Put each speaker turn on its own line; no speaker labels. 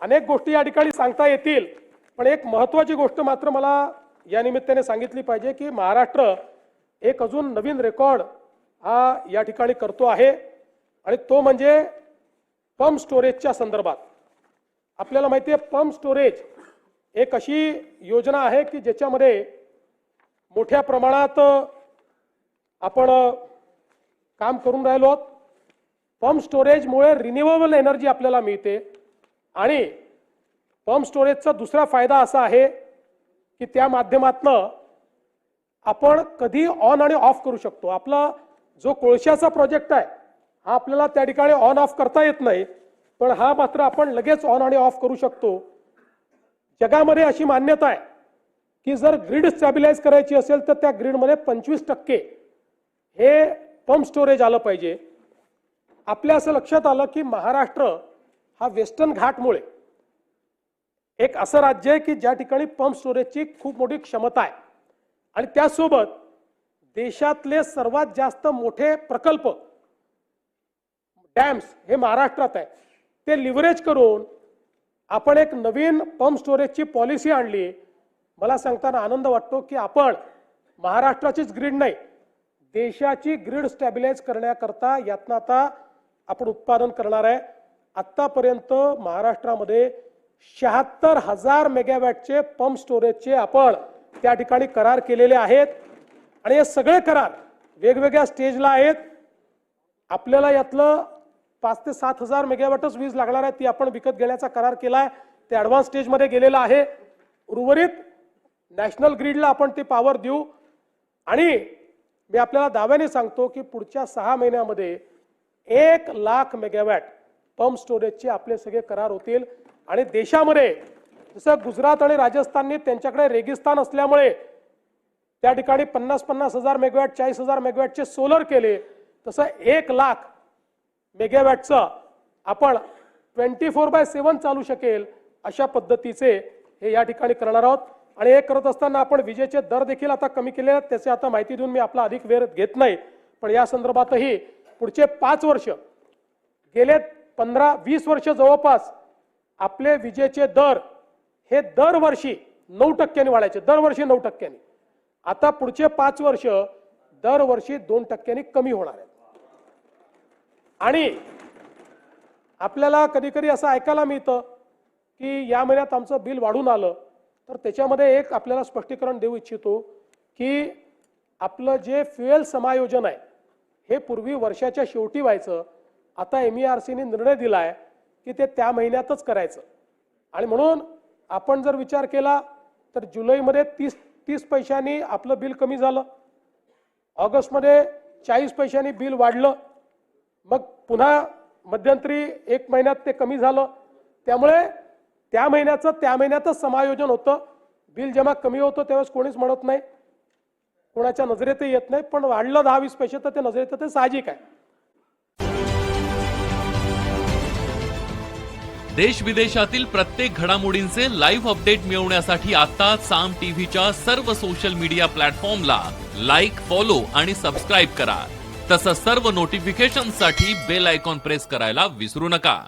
अनेक गोष्टी या ठिकाणी सांगता येतील, पण एक महत्त्वाची गोष्ट मात्र मला या निमित्ताने सांगितली पाहिजे की महाराष्ट्र एक अजून नवीन रेकॉर्ड हा या ठिकाणी करतो आहे आणि तो म्हणजे पंप स्टोरेजच्या संदर्भात। आपल्याला माहिती आहे पंप स्टोरेज एक अशी योजना आहे की ज्याच्यामध्ये मोठ्या प्रमाणात आपण काम करून राहिलो आहोत। पंप स्टोरेजमुळे रिन्युएबल एनर्जी आपल्याला मिळते आणि पंप स्टोरेजचा दुसरा फायदा असा आहे की त्या माध्यमातून आपण कधी ऑन आणि ऑफ करू शकतो। आपला जो कोळशाचा प्रोजेक्ट आहे हा आपल्याला त्या ठिकाणी ऑन ऑफ करता येत नाही, पण हा मात्र आपण लगेच ऑन आणि ऑफ करू शकतो। जगामध्ये अशी मान्यता आहे की जर ग्रिड स्टॅबिलाइज करायची असेल तर त्या ग्रिडमध्ये 25% हे पंप स्टोरेज आलं पाहिजे। आपल्या असं लक्षात आलं की महाराष्ट्र हा वेस्टर्न घाटमुळे एक असं राज्य आहे की ज्या ठिकाणी पंप स्टोरेजची खूप मोठी क्षमता आहे आणि त्यासोबत देशातले सर्वात जास्त मोठे प्रकल्प डॅम्स हे महाराष्ट्रात आहे। ते लिव्हरेज करून आपण एक नवीन पंप स्टोरेजची पॉलिसी आणली। मला सांगताना आनंद वाटतो की आपण महाराष्ट्राचीच ग्रिड नाही, देशाची ग्रिड स्टॅबिलाइज करण्याकरता यातनं आता आपण उत्पादन करणार आहे। आतापर्यंत महाराष्ट्रामध्ये 76,000 मेगावॅटचे पंप स्टोरेजचे आपण त्या ठिकाणी करार केलेले आहेत आणि हे सगळे करार वेगवेगळ्या स्टेजला आहेत। आपल्याला यातलं 5 ते 7,000 मेगावॅटच वीज लागणार आहे, ती आपण विकत घेण्याचा करार केलाय, ते ॲडव्हान्स स्टेजमध्ये गेलेलं आहे। उर्वरित नॅशनल ग्रिडला आपण ते पॉवर देऊ आणि मी आपल्याला दाव्याने सांगतो की पुढच्या 6 महिन्यामध्ये 1 लाख मेगावॅट पंप स्टोरेजचे आपले सगळे करार होतील आणि देशामध्ये जसं गुजरात आणि राजस्थानने त्यांच्याकडे रेगिस्तान असल्यामुळे त्या ठिकाणी 50,000 मेगावॅट 40,000 मेगावॅटचे सोलर केले, तसं 1 लाख मेगावॅटचं आपण 24/7 चालू शकेल अशा पद्धतीचे हे या ठिकाणी करणार आहोत। आणि हे करत असताना आपण विजेचे दर देखील आता कमी केले आहेत, त्याची आता माहिती देऊन मी आपला अधिक वेळ घेत नाही, पण या संदर्भातही पुढचे 5 वर्ष गेले 15-20 वर्ष जवळपास आपले विजेचे दर हे दरवर्षी 9% वाढायचे, दरवर्षी 9%। आता पुढचे 5 वर्ष दरवर्षी 2% कमी होणार आहेत। आणि आपल्याला कधी कधी असं ऐकायला मिळतं की या महिन्यात आमचं बिल वाढून आलं, तर त्याच्यामध्ये एक आपल्याला स्पष्टीकरण देऊ इच्छितो की आपलं जे फ्युएल समायोजन आहे हे पूर्वी वर्षाच्या शेवटी व्हायचं, आता MERCने निर्णय दिला आहे की ते त्या महिन्यातच करायचं। आणि म्हणून आपण जर विचार केला तर जुलैमध्ये 30 पैशांनी आपलं बिल कमी झालं, ऑगस्टमध्ये 40 पैशांनी बिल वाढलं, मग पुन्हा मध्यंतरी 1 महिन्यात ते कमी झालं। त्यामुळे त्या महिन्यातच समायोजन होतं। बिल जेव्हा कमी होतं त्यावेळेस कोणीच म्हणत नाही, कोणाच्या नजरेतही येत नाही, पण वाढलं 10-20 पैसे तर ते नजरेत ते साहजिक आहे।
देश विदेशातील प्रत्येक घडामोडींचे लाईव्ह अपडेट मिळवण्यासाठी आता साम टीव्हीच्या सर्व सोशल मीडिया प्लॅटफॉर्मला लाईक, फॉलो आणि सबस्क्राईब करा। तसंच सर्व नोटिफिकेशनसाठी बेल आयकॉन प्रेस करायला विसरू नका।